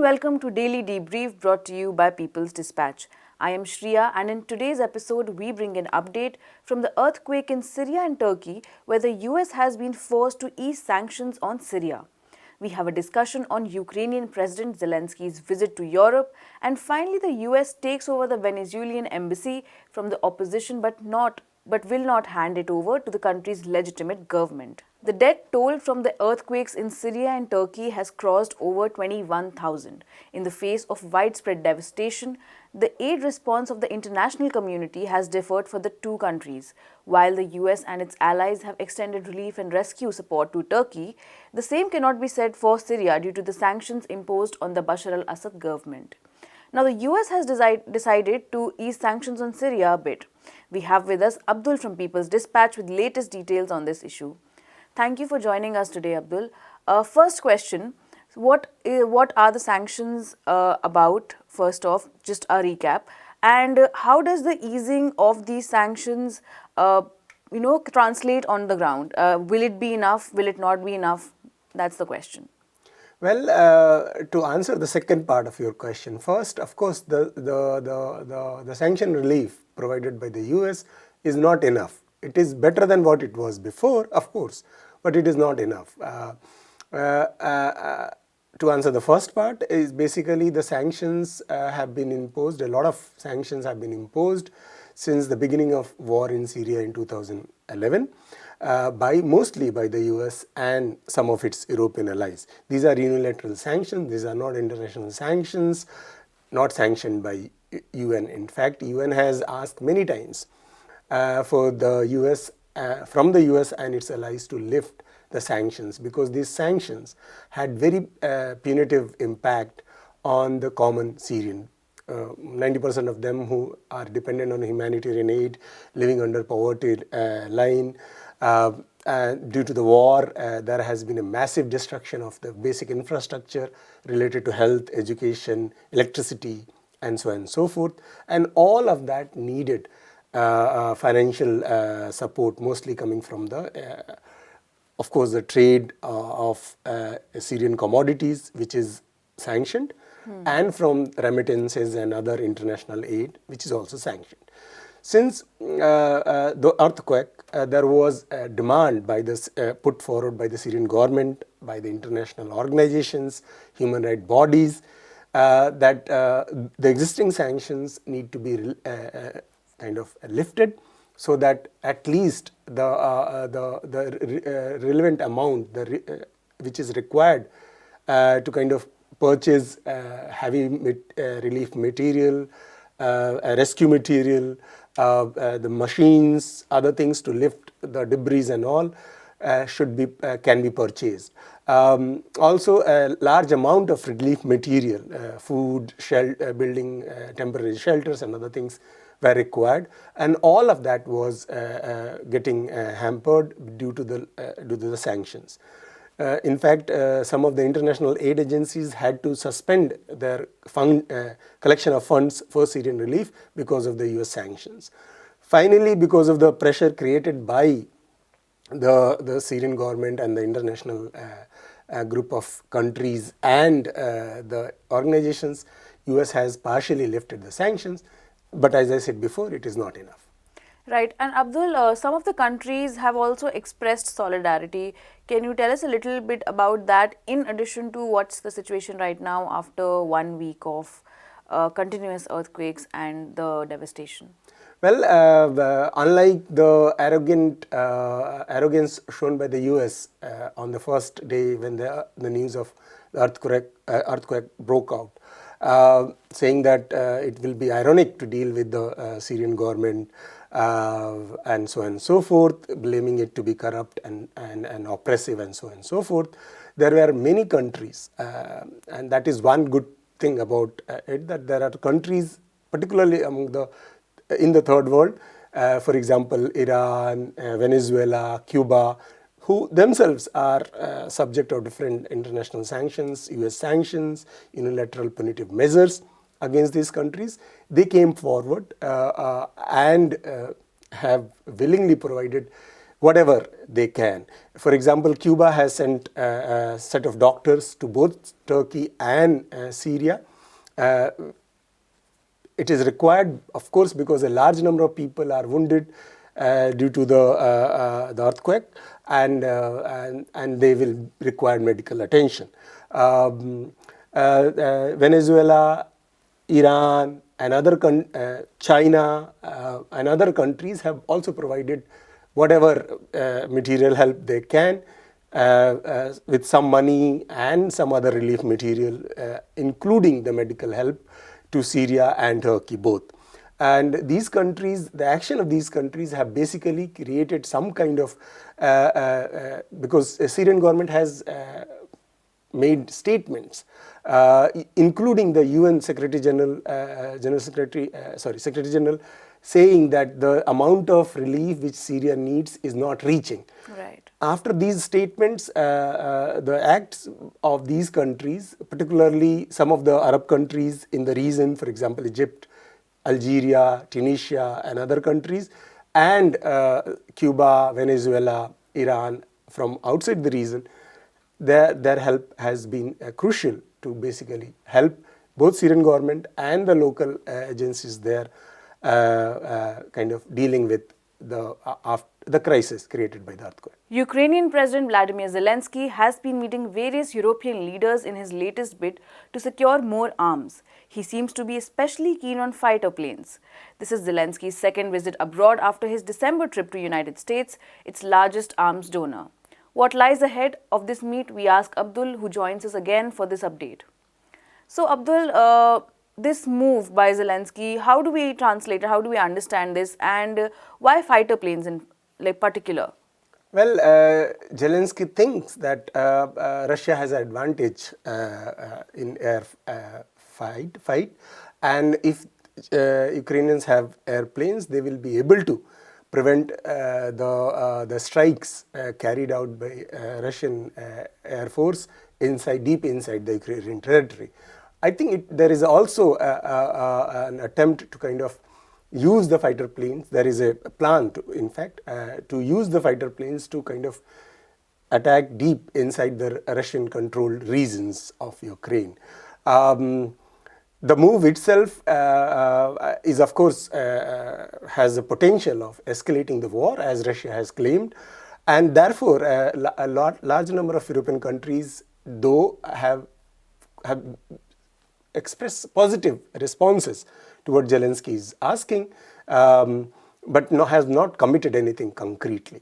welcome to Daily Debrief brought to you by People's Dispatch. I am Shriya, and in today's episode we bring an update from the earthquake in Syria and Turkey, where the US has been forced to ease sanctions on Syria. We have a discussion on Ukrainian President Zelensky's visit to Europe, and finally the US takes over the Venezuelan Embassy from the opposition but will not hand it over to the country's legitimate government. The death toll from the earthquakes in Syria and Turkey has crossed over 21,000. In the face of widespread devastation, the aid response of the international community has differed for the two countries. While the US and its allies have extended relief and rescue support to Turkey, the same cannot be said for Syria due to the sanctions imposed on the Bashar al-Assad government. Now, the US has decided to ease sanctions on Syria a bit. We have with us Abdul from People's Dispatch with latest details on this issue. Thank you for joining us today, Abdul. First question, what are the sanctions about? First off, just a recap. And how does the easing of these sanctions, translate on the ground? Will it be enough? Will it not be enough? That's the question. Well, to answer the second part of your question, first, of course, the sanction relief provided by the US is not enough. It is better than what it was before, of course, but it is not enough. To answer the first part is basically the sanctions have been imposed. A lot of sanctions have been imposed since the beginning of war in Syria in 2011. Mostly by the US and some of its European allies. These are unilateral sanctions, these are not international sanctions, not sanctioned by UN. In fact, UN has asked many times for the US, from the US and its allies to lift the sanctions, because these sanctions had very punitive impact on the common Syrian. 90% of them who are dependent on humanitarian aid, living under poverty line. Due to the war, there has been a massive destruction of the basic infrastructure related to health, education, electricity, and so on and so forth. And all of that needed financial support, mostly coming from of course, the trade of Syrian commodities, which is sanctioned, and from remittances and other international aid, which is also sanctioned. Since the earthquake, there was a demand put forward by the Syrian government, by the international organizations, human rights bodies, that the existing sanctions need to be kind of lifted, so that at least the relevant amount which is required to kind of purchase heavy relief material, rescue material, the machines, other things to lift the debris and all can be purchased. Also, a large amount of relief material, food, building temporary shelters and other things were required, and all of that was getting hampered due to the sanctions. In fact, some of the international aid agencies had to suspend their collection of funds for Syrian relief because of the US sanctions. Finally, because of the pressure created by the Syrian government and the international group of countries and the organizations, US has partially lifted the sanctions, but as I said before, it is not enough. Right. And Abdul, some of the countries have also expressed solidarity. Can you tell us a little bit about that, in addition to what's the situation right now after 1 week of continuous earthquakes and the devastation? Well, unlike the arrogance shown by the US on the first day when the news of the earthquake broke out, saying that it will be ironic to deal with the Syrian government and so on and so forth, blaming it to be corrupt and oppressive and so on and so forth. There were many countries, and that is one good thing about it, that there are countries, particularly in the third world, for example, Iran, Venezuela, Cuba, who themselves are subject of different international sanctions, US sanctions, unilateral punitive measures against these countries. They came forward and have willingly provided whatever they can. For example, Cuba has sent a set of doctors to both Turkey and Syria. It is required, of course, because a large number of people are wounded due to the earthquake, and they will require medical attention. Venezuela, Iran, and China, and other countries have also provided whatever material help they can, with some money and some other relief material, including the medical help to Syria and Turkey both. And these countries, the action of these countries have basically created some kind of, because the Syrian government has made statements, including the UN Secretary General, Secretary General, saying that the amount of relief which Syria needs is not reaching. Right. After these statements, the acts of these countries, particularly some of the Arab countries in the region, for example, Egypt, Algeria, Tunisia, and other countries, and Cuba, Venezuela, Iran from outside the region, their help has been crucial to basically help both Syrian government and the local agencies there kind of dealing with the crisis created by the earthquake. Ukrainian President Volodomyr Zelensky has been meeting various European leaders in his latest bid to secure more arms. He seems to be especially keen on fighter planes. This is Zelensky's second visit abroad after his December trip to United States, its largest arms donor. What lies ahead of this meet, we ask Abdul, who joins us again for this update. So Abdul, this move by Zelensky, how do we translate it? How do we understand this? And why fighter planes in particular? Well, Zelensky thinks that Russia has an advantage in air fight, and if Ukrainians have airplanes, they will be able to prevent the strikes carried out by Russian Air Force deep inside the Ukrainian territory. I think there is also an attempt to kind of use the fighter planes. There is a plan, in fact, to use the fighter planes to kind of attack deep inside the Russian-controlled regions of Ukraine. The move itself is, of course, has the potential of escalating the war, as Russia has claimed, and therefore a large number of European countries, though have expressed positive responses to what Zelensky is asking, but has not committed anything concretely.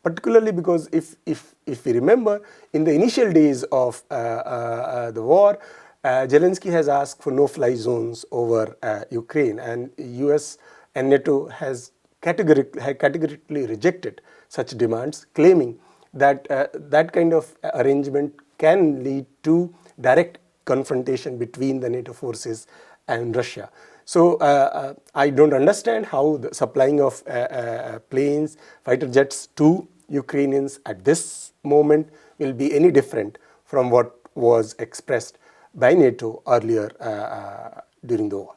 Particularly because if we remember, in the initial days of the war, Zelensky has asked for no-fly zones over Ukraine, and US and NATO has categorically rejected such demands, claiming that that kind of arrangement can lead to direct confrontation between the NATO forces and Russia. So I don't understand how the supplying of planes, fighter jets to Ukrainians at this moment will be any different from what was expressed by NATO earlier during the war.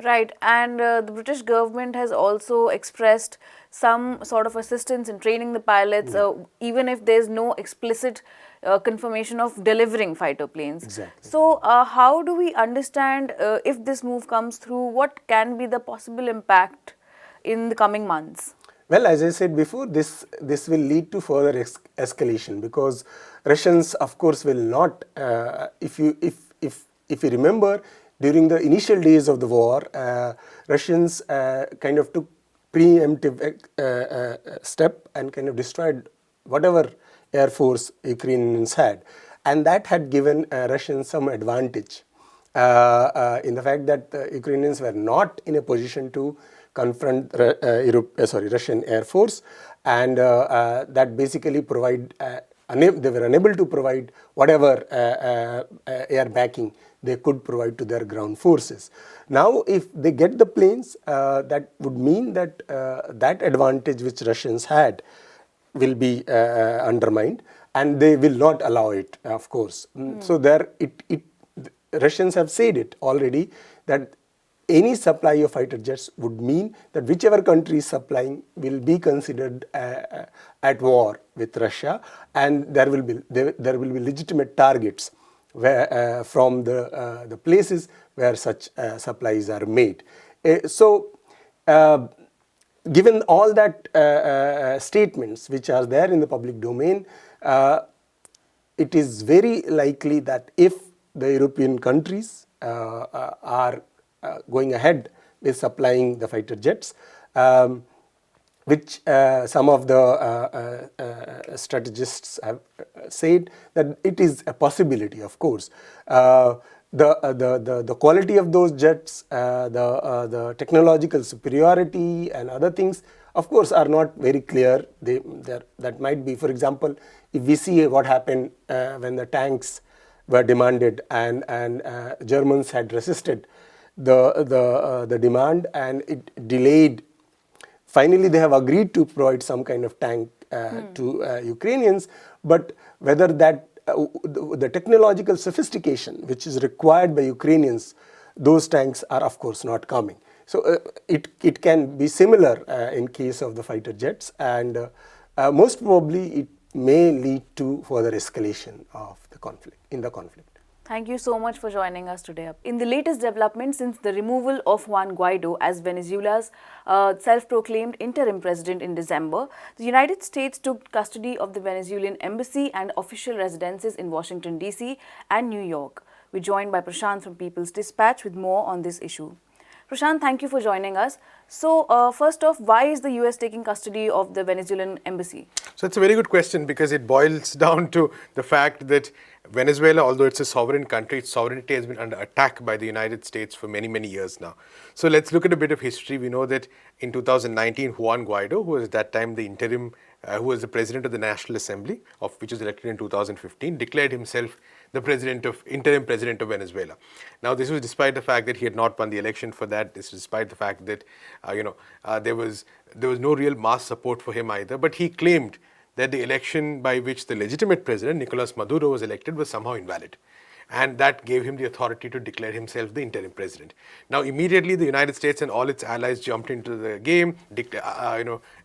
Right, and the British government has also expressed some sort of assistance in training the pilots, even if there's no explicit confirmation of delivering fighter planes. Exactly. So how do we understand if this move comes through, what can be the possible impact in the coming months? Well, as I said before, this will lead to further escalation, because Russians, of course, will not. If you remember, during the initial days of the war, Russians kind of took preemptive step and kind of destroyed whatever air force Ukrainians had, and that had given Russians some advantage in the fact that the Ukrainians were not in a position to confront Russian Air Force, and that basically they were unable to provide whatever air backing they could provide to their ground forces. Now, if they get the planes, that would mean that that advantage which Russians had will be undermined, and they will not allow it, of course. So Russians have said it already, that any supply of fighter jets would mean that whichever country is supplying will be considered at war with Russia, and there will be legitimate targets where, from the places where such supplies are made. So. Given all that statements which are there in the public domain, it is very likely that if the European countries are going ahead with supplying the fighter jets, which some of the strategists have said that it is a possibility, of course. The quality of those jets, the technological superiority and other things, of course, are not very clear. That might be, for example, if we see what happened when the tanks were demanded and Germans had resisted the demand and it delayed. Finally, they have agreed to provide some kind of tank to Ukrainians, but whether that the technological sophistication which is required by Ukrainians, those tanks are of course not coming. So it can be similar in case of the fighter jets, and most probably it may lead to further escalation of the conflict. Thank you so much for joining us today. In the latest development since the removal of Juan Guaido as Venezuela's self-proclaimed interim president in December, the United States took custody of the Venezuelan Embassy and official residences in Washington, D.C. and New York. We're joined by Prashant from People's Dispatch with more on this issue. Prashant, thank you for joining us. So, first off, why is the US taking custody of the Venezuelan embassy? So it's a very good question, because it boils down to the fact that Venezuela, although it's a sovereign country, its sovereignty has been under attack by the United States for many, many years now. So let's look at a bit of history. We know that in 2019, Juan Guaido, who was at that time the interim, who was the president of the National Assembly, which was elected in 2015, declared himself the interim president of Venezuela. Now, this was despite the fact that he had not won the election for that. This was despite the fact that there was no real mass support for him either. But he claimed that the election by which the legitimate president, Nicolas Maduro, was elected was somehow invalid. And that gave him the authority to declare himself the interim president. Now, immediately the United States and all its allies jumped into the game,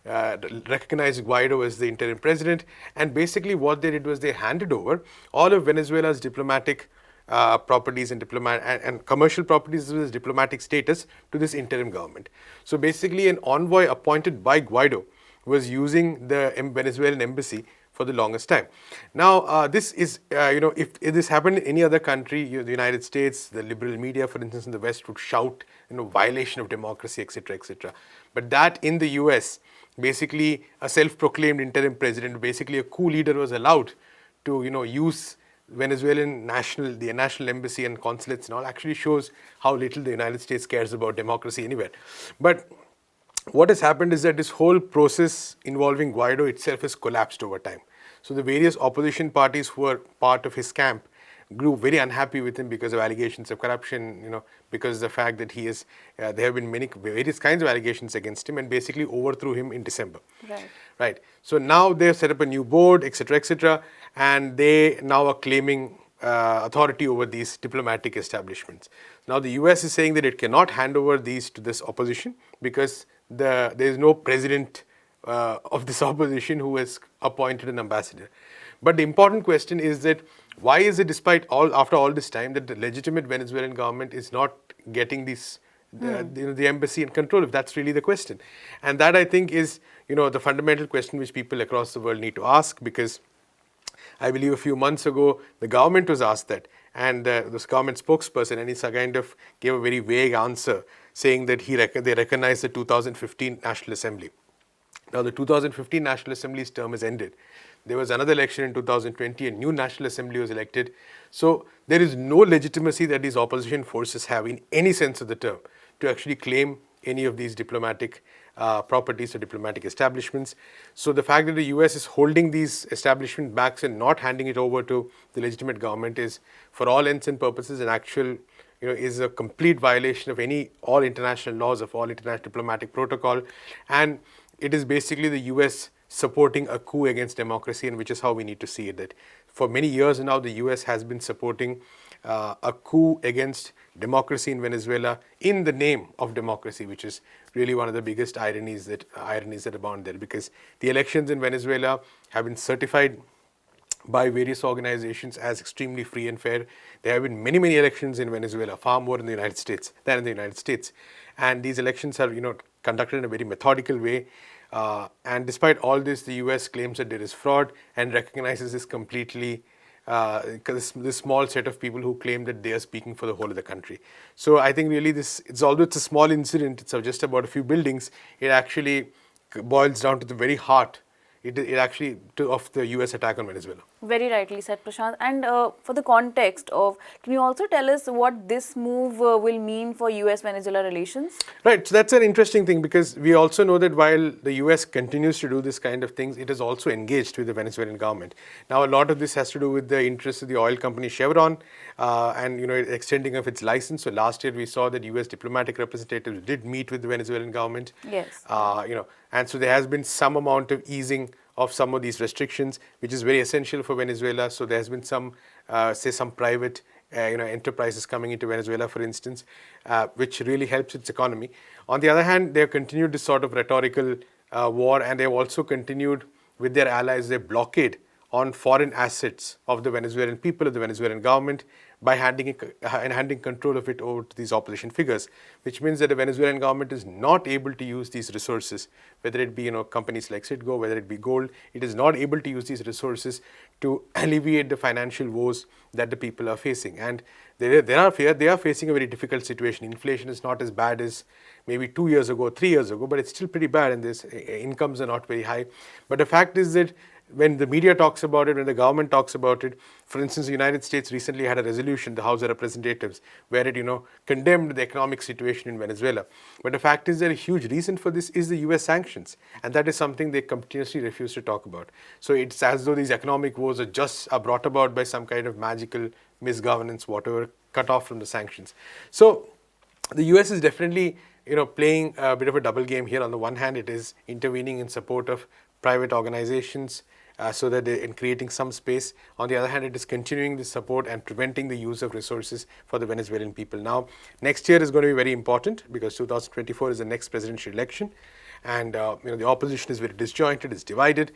recognized Guaido as the interim president, and basically what they did was they handed over all of Venezuela's diplomatic properties and commercial properties as well as diplomatic status to this interim government. So basically, an envoy appointed by Guaido was using the Venezuelan embassy for the longest time. Now, this is, if this happened in any other country, the United States, the liberal media, for instance, in the West would shout, violation of democracy, etc., etc. But that in the US, basically a self-proclaimed interim president, basically a coup leader, was allowed to, use the national embassy and consulates and all, actually shows how little the United States cares about democracy anywhere. But what has happened is that this whole process involving Guaido itself has collapsed over time. So the various opposition parties who were part of his camp grew very unhappy with him because of allegations of corruption, because of the fact that there have been various kinds of allegations against him, and basically overthrew him in December. Right. So now they've set up a new board, etc., etc., and they now are claiming authority over these diplomatic establishments. Now the US is saying that it cannot hand over these to this opposition because there is no president of this opposition who has appointed an ambassador. But the important question is that why is it, after all this time, that the legitimate Venezuelan government is not getting the embassy in control, if that's really the question? And that, I think, is the fundamental question which people across the world need to ask, because I believe a few months ago the government was asked that, and this government spokesperson, and he kind of gave a very vague answer, saying that they recognize the 2015 National Assembly. Now, the 2015 National Assembly's term has ended. There was another election in 2020, a new National Assembly was elected. So there is no legitimacy that these opposition forces have in any sense of the term to actually claim any of these diplomatic properties or diplomatic establishments. So the fact that the US is holding these establishments back and not handing it over to the legitimate government is, for all ends and purposes, an actual, is a complete violation of all international laws, of all international diplomatic protocol. And it is basically the US supporting a coup against democracy, and which is how we need to see it. That for many years now, the US has been supporting a coup against democracy in Venezuela in the name of democracy, which is really one of the biggest ironies that abound there, because the elections in Venezuela have been certified by various organizations as extremely free and fair. There have been many, many elections in Venezuela, far more in the United States than in the United States. And these elections are, conducted in a very methodical way. And despite all this, the US claims that there is fraud and recognizes this completely, this small set of people who claim that they are speaking for the whole of the country. So I think really although it's a small incident, it's just about a few buildings, it actually boils down to the very heart of the US attack on Venezuela. Very rightly said, Prashant. And for the context of, can you also tell us what this move will mean for US-Venezuela relations? Right, so that's an interesting thing, because we also know that while the US continues to do this kind of things, it is also engaged with the Venezuelan government. Now, a lot of this has to do with the interests of the oil company Chevron and extending of its license. So last year we saw that US diplomatic representatives did meet with the Venezuelan government. Yes. And so there has been some amount of easing of some of these restrictions, which is very essential for Venezuela. So there has been some private enterprises coming into Venezuela, for instance, which really helps its economy. On the other hand, they have continued this sort of rhetorical war, and they have also continued with their allies their blockade on foreign assets of the Venezuelan people, of the Venezuelan government, by handing control of it over to these opposition figures, which means that the Venezuelan government is not able to use these resources, whether it be companies like Citgo, whether it be gold, it is not able to use these resources to alleviate the financial woes that the people are facing. And they are facing a very difficult situation. Inflation is not as bad as maybe 2 years ago, 3 years ago, but it's still pretty bad, and this incomes are not very high. But the fact is that when the media talks about it, when the government talks about it, for instance, the United States recently had a resolution, the House of Representatives, where it condemned the economic situation in Venezuela. But the fact is that a huge reason for this is the US sanctions, and that is something they continuously refuse to talk about. So it's as though these economic woes are brought about by some kind of magical misgovernance, whatever, cut off from the sanctions. So the US is definitely playing a bit of a double game here. On the one hand, it is intervening in support of private organizations so that they're creating some space. On the other hand, it is continuing the support and preventing the use of resources for the Venezuelan people. Now, next year is going to be very important, because 2024 is the next presidential election, and the opposition is very disjointed, it's divided.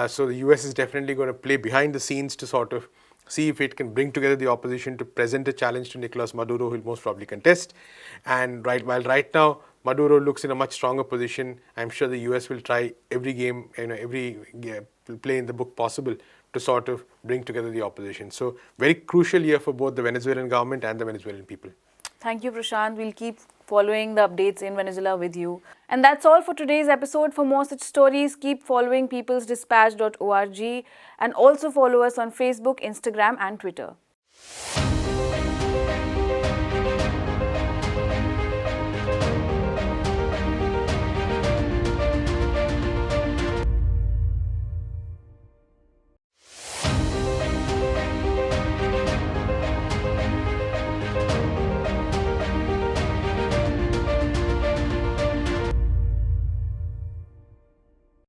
So the US is definitely going to play behind the scenes to sort of see if it can bring together the opposition to present a challenge to Nicolas Maduro, who will most probably contest. And while right now Maduro looks in a much stronger position, I'm sure the US will try every game, play in the book possible to sort of bring together the opposition. So very crucial year for both the Venezuelan government and the Venezuelan people. Thank you, Prashant. We'll keep following the updates in Venezuela with you. And that's all for today's episode. For more such stories, keep following peoplesdispatch.org and also follow us on Facebook, Instagram and Twitter.